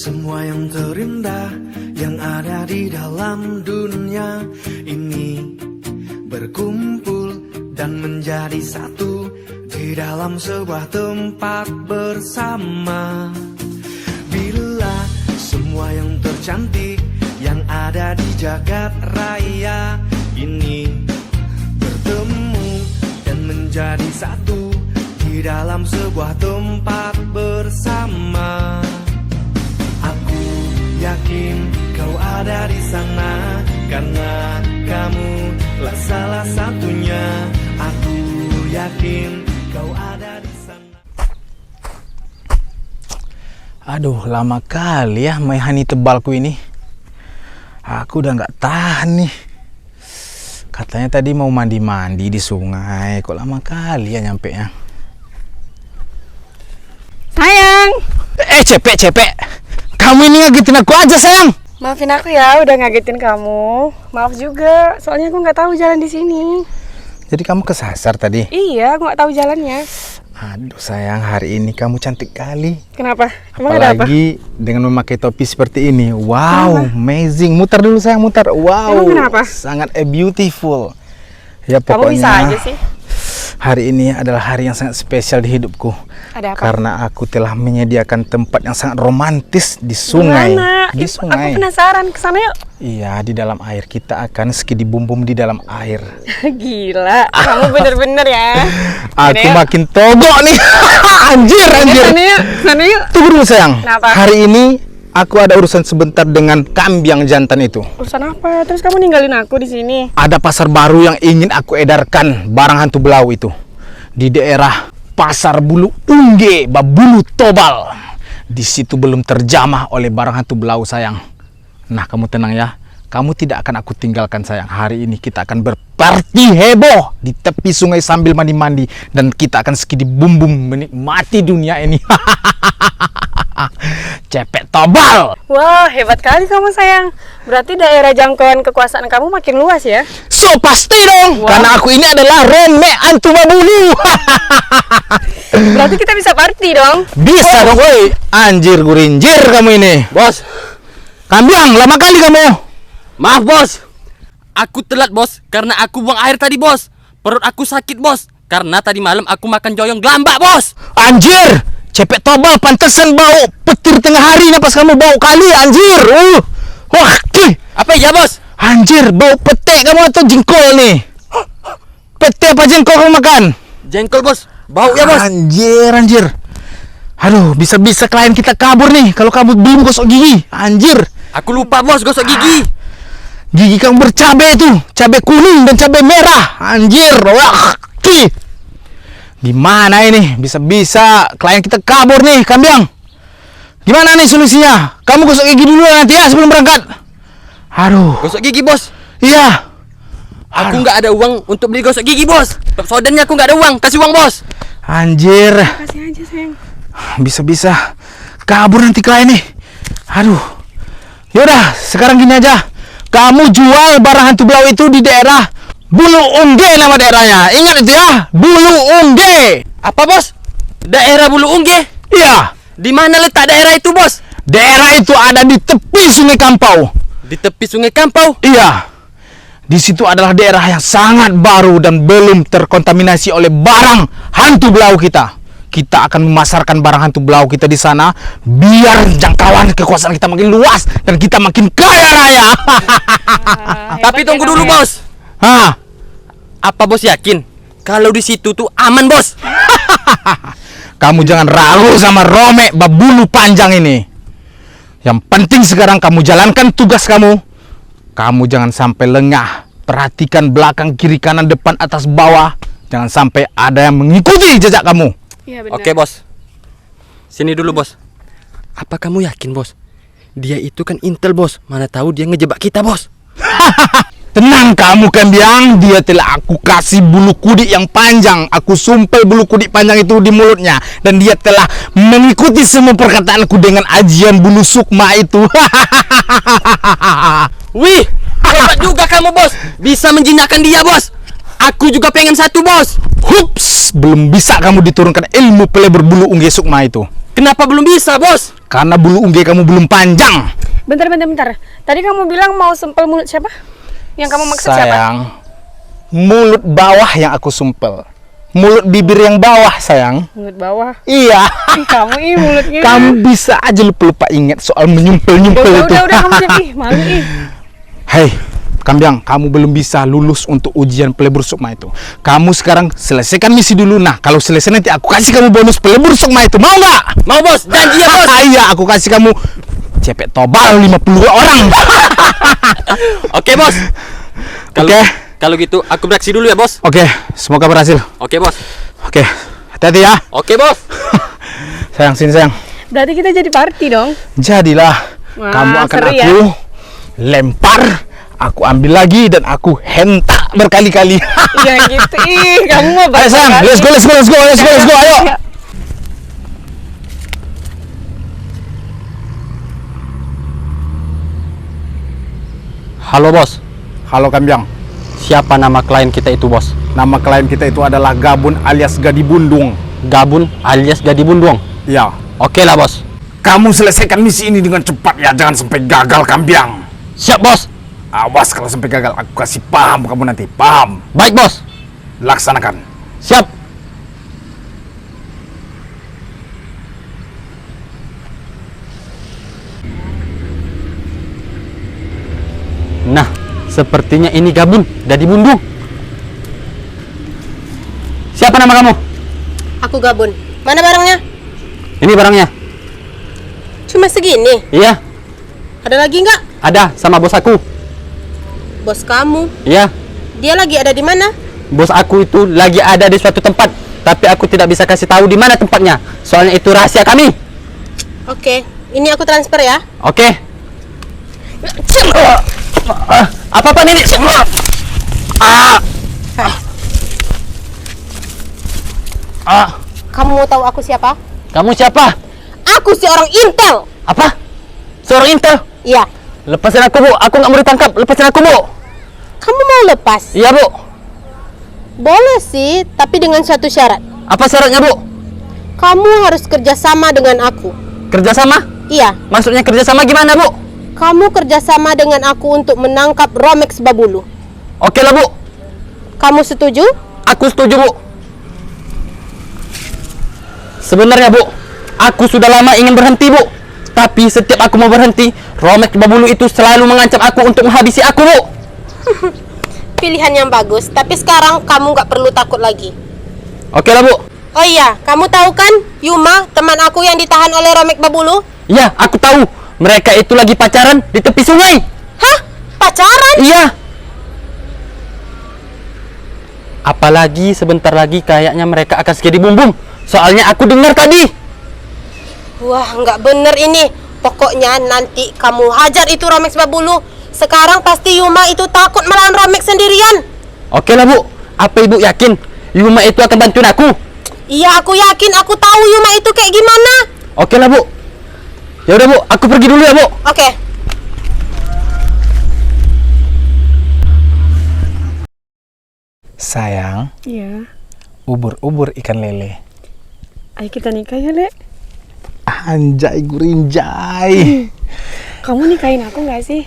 Semua yang terindah yang ada di dalam dunia ini berkumpul dan menjadi satu di dalam sebuah tempat bersama. Bila semua yang tercantik yang ada di jagat raya ini bertemu dan menjadi satu di dalam sebuah tempat bersama. Aku yakin kau ada di sana karena kamu lah salah satunya. Aku yakin kau ada di sana. Aduh, lama kali ya main honey tebalku ini. Aku udah nggak tahan nih. Katanya tadi mau mandi-mandi di sungai. Kok lama kali ya nyampe nya? Sayang, Cepek. Kamu ini ngagetin aku aja, sayang. maafin aku ya udah ngagetin kamu. Maaf juga, soalnya aku nggak tahu jalan di sini. Jadi kamu kesasar tadi? Iya, aku nggak tahu jalannya. Aduh sayang, hari ini kamu cantik kali. Kenapa? Emang ada apa? Apalagi dengan memakai topi seperti ini. Wow, amazing. Muter dulu sayang, muter. Wow, Emang kenapa? sangat beautiful. Ya Kamu pokoknya bisa aja sih. hari ini adalah hari yang sangat spesial di hidupku. Ada apa? Karena aku telah menyediakan tempat yang sangat romantis di sungai. Gimana? Di Aku sungai. penasaran, kesana yuk. Iya, di dalam air. Kita akan ski bum di dalam air. Gila, kamu bener-bener ya. Aku Yuk. makin togok nih. anjir. Sana yuk. Tunggu dulu sayang. Kenapa? Hari ini aku ada urusan sebentar dengan kambing jantan itu. Urusan apa? Terus kamu ninggalin aku di sini? Ada pasar baru yang ingin aku edarkan barang hantu belau itu. Di daerah Pasar Bulu Ungge, Babulu Tobal. Di situ belum terjamah oleh barang hantu belau sayang. Nah, kamu tenang ya. Kamu tidak akan aku tinggalkan sayang. Hari ini kita akan berparti heboh di tepi sungai sambil mandi-mandi. Dan kita akan ski di bumbung menikmati dunia ini. Cepet tobal. Wah, hebat kali kamu sayang. Berarti daerah jangkauan kekuasaan kamu makin luas ya? So pasti dong. Wah. Karena aku ini adalah Rome Antu Babulu. Berarti kita bisa party dong. Bisa dong woi. Anjir gurinjir kamu ini. Bos, Kambiang, lama kali kamu. maaf bos. Aku telat bos, karena aku buang air tadi bos. Perut aku sakit bos, karena tadi malam aku makan joyong gelambak bos. Anjir, cepet tobal, pantesan bau petir tengah hari napas kamu bau kali anjir. Wah, Apa ya bos? anjir bau petek kamu atau jengkol nih? Petek apa jengkol kamu makan? Jengkol bos, bau ya bos. Anjir. Aduh, bisa-bisa klien kita kabur nih kalau kamu belum gosok gigi. Anjir. Aku lupa bos gosok gigi. Gigi kamu bercabai tuh, cabai kuning dan cabai merah. Anjir, wah, gimana ini? Bisa-bisa klien kita kabur nih, Kambiang. Gimana nih solusinya? Kamu gosok gigi dulu nanti ya sebelum berangkat. Aduh, Gosok gigi bos. iya. Aku nggak ada uang untuk beli gosok gigi bos. Sodannya aku nggak ada uang, kasih uang bos. Anjir, Kasih aja sayang. bisa-bisa kabur nanti klien nih. Aduh. Yaudah, sekarang gini aja. Kamu jual barang hantu belau itu di daerah Bulu Ungge nama daerahnya. Ingat itu ya, Bulu Ungge. Apa bos? Daerah Bulu Ungge? Iya, Di mana letak daerah itu bos? daerah itu ada di tepi Sungai Kampau. Di tepi Sungai Kampau. Iya. Di situ adalah daerah yang sangat baru dan belum terkontaminasi oleh barang hantu belau kita. Kita akan memasarkan barang hantu belau kita di sana biar jangkauan kekuasaan kita makin luas dan kita makin kaya raya. Tapi tunggu dulu bos. Hah? Apa bos yakin kalau di situ tuh aman bos? Kamu jangan ragu sama Rome Babulu panjang ini. Yang penting sekarang kamu jalankan tugas kamu. Kamu jangan sampai lengah. Perhatikan belakang, kiri, kanan, depan, atas, bawah. Jangan sampai ada yang mengikuti jejak kamu. Iya benar. Oke bos. Sini dulu bos. Apa kamu yakin bos? Dia itu kan intel bos. Mana tahu dia ngejebak kita bos. Tenang kamu Kambiang, dia telah aku kasih bulu kudik yang panjang. Aku sumpel bulu kudik panjang itu di mulutnya. Dan dia telah mengikuti semua perkataanku dengan ajian bulu sukma itu. Wih, hebat juga kamu bos. Bisa menjinakkan dia bos. Aku juga pengen satu bos. Hups, belum bisa kamu diturunkan ilmu pelebur bulu ungge sukma itu. Kenapa belum bisa, Bos? Karena bulu ungge kamu belum panjang. Bentar. Tadi kamu bilang mau sempel mulut siapa? Yang kamu maksud siapa? Sayang, mulut bawah yang aku sumpel. Mulut bibir yang bawah, sayang. Mulut bawah. Iya. Kamu mulutnya. Kamu bisa aja lupa ingat soal menyumpel-nyumpel itu. Udah kamu jadi malu ih. Hei, Kambyang, kamu belum bisa lulus untuk ujian pelebur sukma itu. Kamu sekarang selesaikan misi dulu. Nah, kalau selesai nanti aku kasih kamu bonus pelebur sukma itu. Mau nggak? Mau, Bos. Janji ya, Bos. Iya, aku kasih kamu cepet tobal 50 orang. Oke, Bos. Oke. Kalau gitu aku beraksi dulu ya, Bos. Oke, semoga berhasil. Oke, Bos. Oke, hati-hati ya. Oke, Bos. Sayang, sini sayang. Berarti kita jadi party dong. Jadilah. Wah, Kamu akan seru ya. aku lempar, aku ambil lagi dan aku hentak berkali-kali. Jangan gitu ih, kamu mau Ayo sayang, let's go, ayo. Halo, Bos. Halo Kambyang. Siapa nama klien kita itu, Bos? Nama klien kita itu adalah Gabun alias Gadi Bundung. Gabun alias Gadi Bunduang. Ya. Oke lah, Bos. Kamu selesaikan misi ini dengan cepat ya, jangan sampai gagal Kambyang. Siap, Bos. Awas kalau sampai gagal, aku kasih paham kamu nanti. Paham? Baik, Bos. Laksanakan. Siap. Nah, sepertinya ini Gabun Gadi Bundung. Siapa nama kamu? Aku Gabun. Mana barangnya? Ini barangnya. Cuma segini. Iya, Ada lagi nggak? ada sama bos aku. Bos kamu. Iya, Dia lagi ada di mana? bos aku itu lagi ada di suatu tempat, tapi aku tidak bisa kasih tahu di mana tempatnya. Soalnya itu rahasia kami. Oke, ini aku transfer ya. Oke. Apa ini? Kamu mau tahu aku siapa? Kamu siapa? Aku si orang Intel. Apa? Seorang intel? Iya. Lepasin aku, Bu. Aku nggak mau ditangkap. Lepasin aku, Bu. Kamu mau lepas? Iya, Bu. Boleh sih, tapi dengan satu syarat. Apa syaratnya, Bu? Kamu harus kerjasama dengan aku. Kerjasama? Iya. Maksudnya kerjasama gimana, Bu? Kamu kerjasama dengan aku untuk menangkap Romex Babulu. Oke lah, Bu. Kamu setuju? Aku setuju, Bu. Sebenarnya, Bu, aku sudah lama ingin berhenti, Bu. Tapi setiap aku mau berhenti, Romex Babulu itu selalu mengancam aku untuk menghabisi aku, Bu. Pilihan yang bagus, tapi sekarang kamu nggak perlu takut lagi. Oke lah, Bu. Oh iya, kamu tahu kan Yuma, teman aku yang ditahan oleh Romex Babulu? Iya, aku tahu. Mereka itu lagi pacaran di tepi sungai. Hah? Pacaran? Iya. Apalagi sebentar lagi kayaknya mereka akan segede bumbung. Soalnya aku dengar tadi. Wah, nggak bener ini. Pokoknya nanti kamu hajar itu Romex Babulu. Sekarang pasti Yuma itu takut melawan Romex sendirian. Oke lah, Bu. Apa Ibu yakin Yuma itu akan bantuin aku? Iya, aku yakin. Aku tahu Yuma itu kayak gimana. Oke lah, Bu. Ya udah, Bu. Aku pergi dulu ya, Bu. Oke. Sayang, Iya. ubur-ubur ikan lele. Ayo kita nikah ya, Le. Anjay gurinjay. Kamu nikahin aku nggak sih?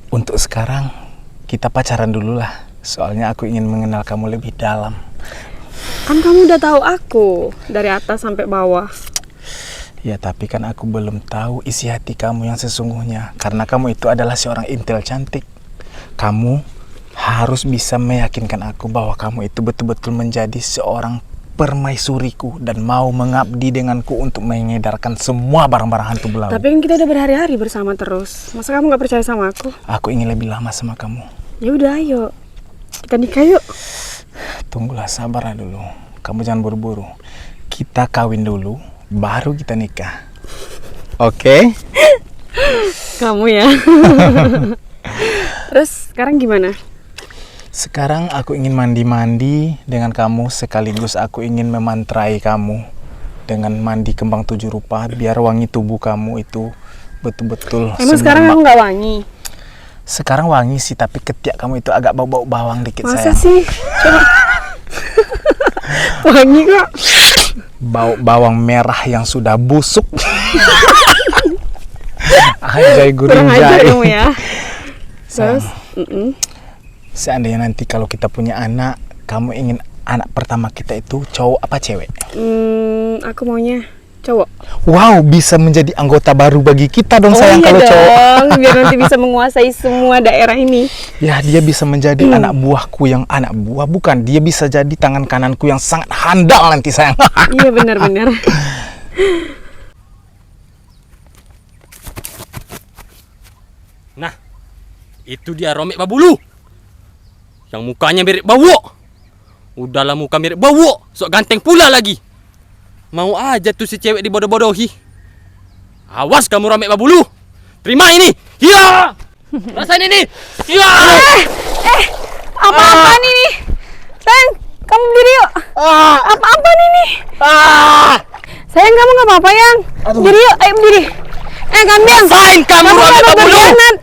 Untuk sekarang kita pacaran dulu lah. Soalnya aku ingin mengenal kamu lebih dalam. Kan kamu udah tahu aku dari atas sampai bawah. Ya tapi kan aku belum tahu isi hati kamu yang sesungguhnya. Karena kamu itu adalah seorang intel cantik. Kamu harus bisa meyakinkan aku bahwa kamu itu betul-betul menjadi seorang permaisuriku dan mau mengabdi denganku untuk mengedarkan semua barang-barang hantu belau. Tapi kan kita udah berhari-hari bersama terus. Masa kamu nggak percaya sama aku? Aku ingin lebih lama sama kamu. Ya udah, ayo. Kita nikah yuk. Tunggulah, sabarlah dulu. Kamu jangan buru-buru. Kita kawin dulu, baru kita nikah. Oke? Kamu ya. Terus sekarang gimana? Sekarang aku ingin mandi-mandi dengan kamu, sekaligus aku ingin memantrai kamu dengan mandi kembang 7 rupa biar wangi tubuh kamu itu betul-betul. Emang sekarang aku nggak wangi? Sekarang wangi sih, tapi ketiak kamu itu agak bau-bau bawang dikit. Masa sayang. sih? Coba. Wangi kok. Bau bawang merah yang sudah busuk. Anjay Kurang ajar gurinjay. kamu ya. Sayang, Terus? seandainya nanti kalau kita punya anak, kamu ingin anak pertama kita itu cowok apa cewek? Aku maunya cowok. Wow, bisa menjadi anggota baru bagi kita dong Oh sayang iya kalau dong, cowok. biar nanti bisa menguasai semua daerah ini. Ya, dia bisa menjadi anak buahku yang anak buah, bukan. Dia bisa jadi tangan kananku yang sangat handal nanti sayang. Iya benar-benar. Nah, itu dia Romek Babulu. Yang mukanya mirip Bawo. Udahlah muka mirip Bawo, sok ganteng pula lagi. Mau aja tuh si cewek dibodoh-bodohi. Awas kamu Romek Babulu. Terima ini. Hiya! Rasain ini. Hiya! Apa-apaan ini? Sayang, kamu berdiri yuk. Apa-apaan ini? Sayang, kamu nggak apa-apa yang? Berdiri yuk, ayo berdiri. Kambing. Rasain kamu Romek nggak Babulu. berkhianat.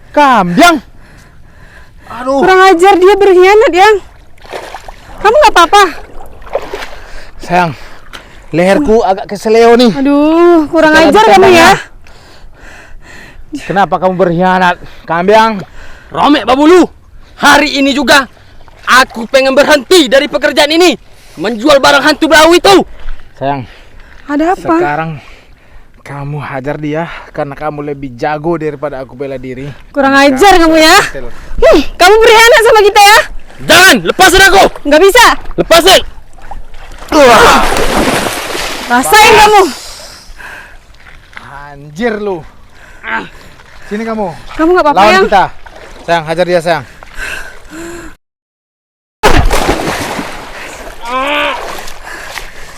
Kambyang. Aduh. Kurang ajar, dia berkhianat yang. Kamu nggak apa-apa? Sayang, leherku agak keseleo nih. Aduh, kurang Kita ajar lagi kamu ya. Kenapa kamu berkhianat, Kambyang? Romek Babulu. Hari ini juga aku pengen berhenti dari pekerjaan ini. Menjual barang hantu blau itu. Sayang, Ada apa? sekarang kamu hajar dia karena kamu lebih jago daripada aku bela diri. Kurang ajar kamu ya. Kamu berkhianat sama kita ya? Jangan, lepasin aku. Nggak bisa. Lepasin. Rasain kamu. Anjir lu. Sini kamu. Kamu nggak apa-apa Lawan yang? kita. Sayang, hajar dia sayang.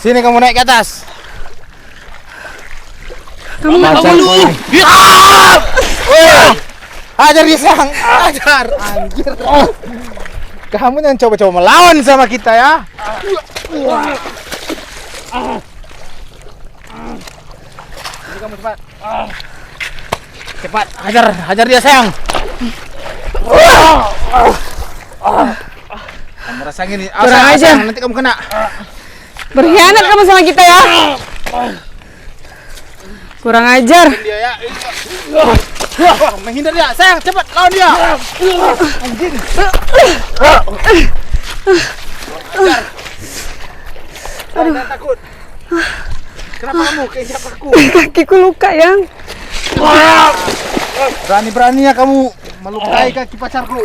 Sini kamu naik ke atas. Kamu nggak Hajar apa-apa. gua ini. Hajar dia sayang. Hajar. Anjir. Kamu jangan coba-coba melawan sama kita ya. Sini kamu cepat. Cepat, hajar dia sayang. Kamu rasain ini. Kurang ajar. Sayang, nanti kamu kena. Berkhianat kamu sama kita ya. Kurang ajar. Dia ya. Wah, menghindar dia. Sayang, cepat lawan dia. Anjing. Jangan takut. Kenapa kamu keinjak aku? Kakiku luka yang. Berani-beraninya kamu melukai kaki pacarku.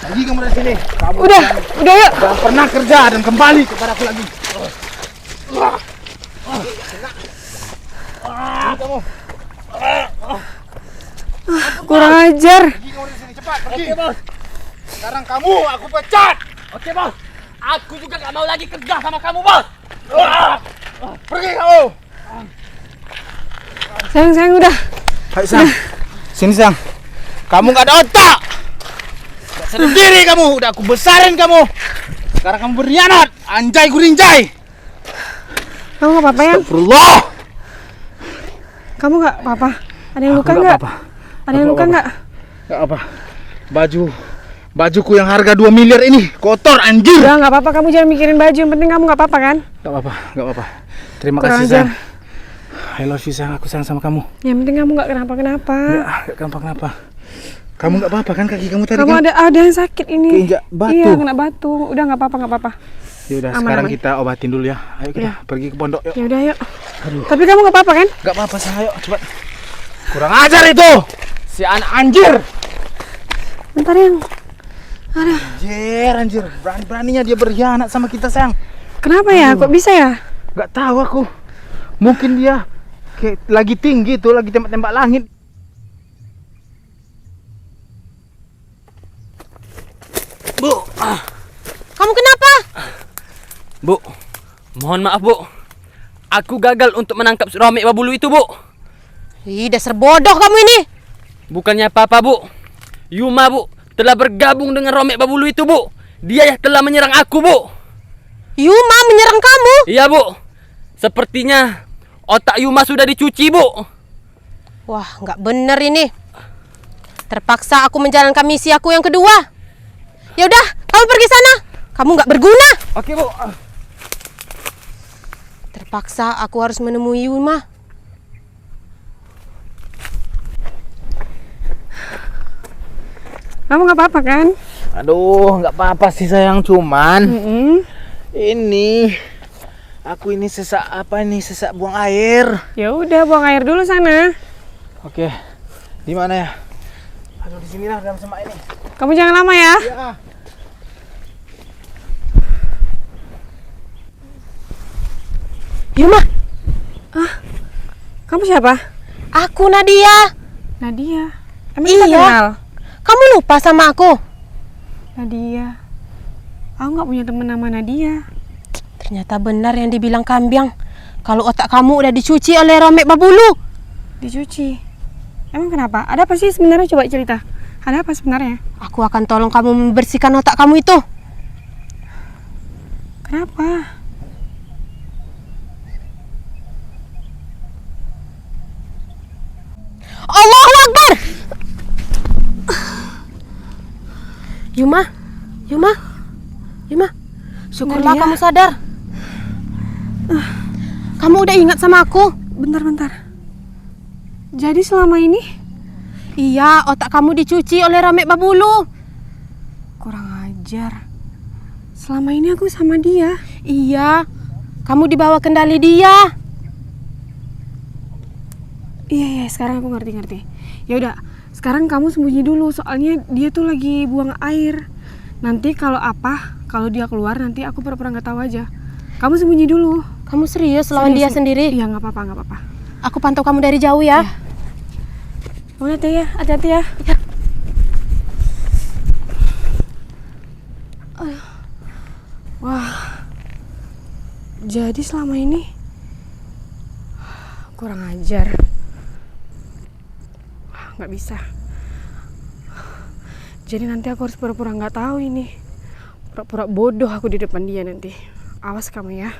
Pergi kamu dari sini. Kamu Udah yuk. jangan pernah kerja dan kembali kepada aku lagi. Kamu Kurang ajar. pergi kamu dari sini cepat pergi. Oke, Bos. Sekarang kamu aku pecat. Oke, Bos. Aku juga gak mau lagi kerja sama kamu, Bos. Pergi kamu. Sayang udah. Hai sayang. Sini sayang. Kamu gak ada otak. Gak sadar diri kamu. Udah aku besarin kamu. Sekarang kamu berkhianat. Anjay gurinjay. Kamu nggak apa-apa yang? Astagfirullah. Kamu nggak apa-apa? Ada yang Aku luka nggak nggak? apa-apa. Ada yang Aku luka nggak nggak? Gak apa. Bajuku yang harga 2 miliar ini kotor anjir. Udah nggak apa-apa. Kamu jangan mikirin baju. Yang penting kamu nggak apa-apa kan? Gak apa-apa. Terima Kurang kasih ajar. sayang. I love you sayang. Aku sayang sama kamu. Yang penting kamu nggak kenapa-kenapa. Gak kenapa-kenapa. Kamu gak apa-apa kan kaki kamu tadi Kamu kan? ada yang sakit ini. Keinjak batu. Iya, kena batu. Udah nggak apa-apa, nggak apa-apa. Yaudah Aman, sekarang aman. kita obatin dulu ya. Ayo kita Iya. pergi ke pondok yuk. Ya udah yuk. Tapi kamu nggak apa-apa kan? Gak apa-apa sayang, ayo cepat. Kurang ajar itu. Si anak anjir. Bentar yang. Anjir. Berani-beraninya dia berkhianat sama kita sayang. Kenapa ya? Kok bisa ya? Gak tahu aku. Mungkin dia kayak lagi tinggi tuh, lagi tembak-tembak langit. Bu, Kamu kenapa? Bu, mohon maaf, Bu. Aku gagal untuk menangkap si Romek Babulu itu, Bu. Ih, dasar bodoh kamu ini. Bukannya apa-apa, Bu. Yuma, Bu, telah bergabung dengan Romek Babulu itu, Bu. Dia yang telah menyerang aku, Bu. Yuma menyerang kamu. Iya, Bu. Sepertinya otak Yuma sudah dicuci, Bu. Wah, nggak bener ini. Terpaksa aku menjalankan misi aku yang kedua. Ya udah, kamu pergi sana. Kamu nggak berguna. Oke, Bu. Terpaksa aku harus menemui Yuma. Kamu nggak apa-apa kan? Aduh, nggak apa-apa sih sayang, cuman ini aku ini sesak sesak buang air. Ya udah, buang air dulu sana. Oke, di mana ya? Aduh, di sinilah dalam semak ini. Kamu jangan lama ya. Ya. Yuma, Kamu siapa? aku Nadia. Nadia. Emang kita Iya. kenal? Kamu lupa sama aku? Nadia. Aku nggak punya temen nama Nadia. Ternyata benar yang dibilang Kambiang. Kalau otak kamu udah dicuci oleh Romek Babulu. Dicuci. Emang kenapa? Ada apa sih sebenarnya? Coba cerita. Ada apa sebenarnya? Aku akan tolong kamu membersihkan otak kamu itu. Kenapa? Allahu Akbar. Yuma, Yuma, Yuma. Syukurlah Nadia. kamu sadar. Kamu udah ingat sama aku? Bentar. Jadi selama ini Iya, otak kamu dicuci oleh Romek Babulu. kurang ajar. Selama ini aku sama dia. Iya, kamu dibawa kendali dia. Iya, sekarang aku ngerti. Ya udah, sekarang kamu sembunyi dulu soalnya dia tuh lagi buang air. Nanti kalau dia keluar nanti aku pura-pura nggak tahu aja. Kamu sembunyi dulu. Kamu serius lawan dia sendiri? Iya, nggak apa-apa. Aku pantau kamu dari jauh ya. Kamu hati-hati ya. Wah, jadi selama ini kurang ajar. Nggak bisa. Jadi nanti aku harus pura-pura nggak tahu ini. Pura-pura bodoh aku di depan dia nanti. Awas kamu ya.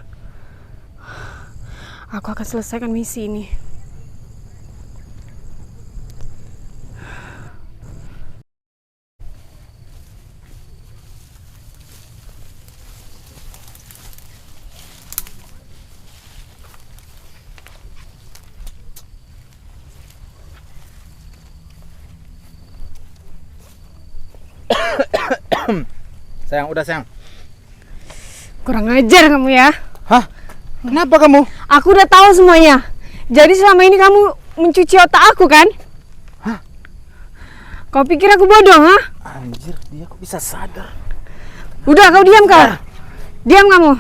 Aku akan selesaikan misi ini. Sayang, udah sayang. Kurang ajar kamu ya. Hah? Kenapa kamu? Aku udah tahu semuanya. Jadi selama ini kamu mencuci otak aku kan? Hah? Kau pikir aku bodoh, ha? Anjir, dia kok bisa sadar? Udah, kau diam kau. Diam kamu.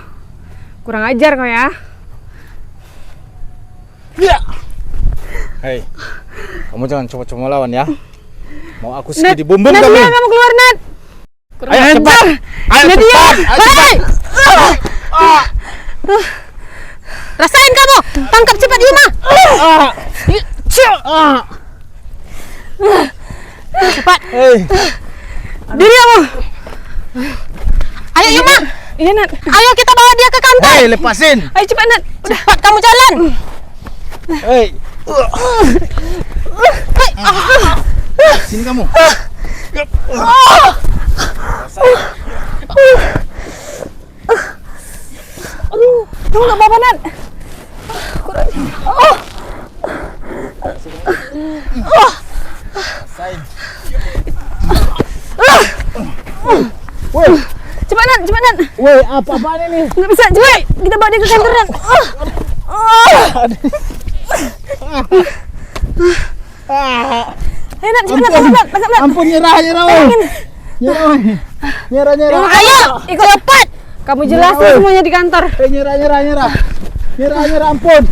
Kurang ajar kau ya. Ya. Hei, kamu jangan coba-coba lawan ya. Mau aku Nat, di bumbung Nadia, kamu. kamu keluar, Nat. Kurang Ayo, ajar. cepat. Ayo, Nadia, cepat. Ayo, hei! Rasain kamu. Tangkap cepat Yuma. Cepat. Hei, Diri kamu. Ayo Yuma. Iya, Nat. Ayo kita bawa dia ke kantor. hei, lepasin. Ayo cepat, Nat. Cepat kamu jalan. Hei. Sini kamu. Kamu nggak apa-apa, Nat. Sain. Cepat, Nat. Woi, apa-apaan ini? Nggak bisa, cepat. Kita bawa dia ke kantor, Nat. Ayo, Nat, cepat, Nat. Tangkap, Nat. Ampun, nyerah, woi. Nyerah. Ayo, ikut cepat. Kamu jelasin semuanya di kantor. Nyerah, ampun.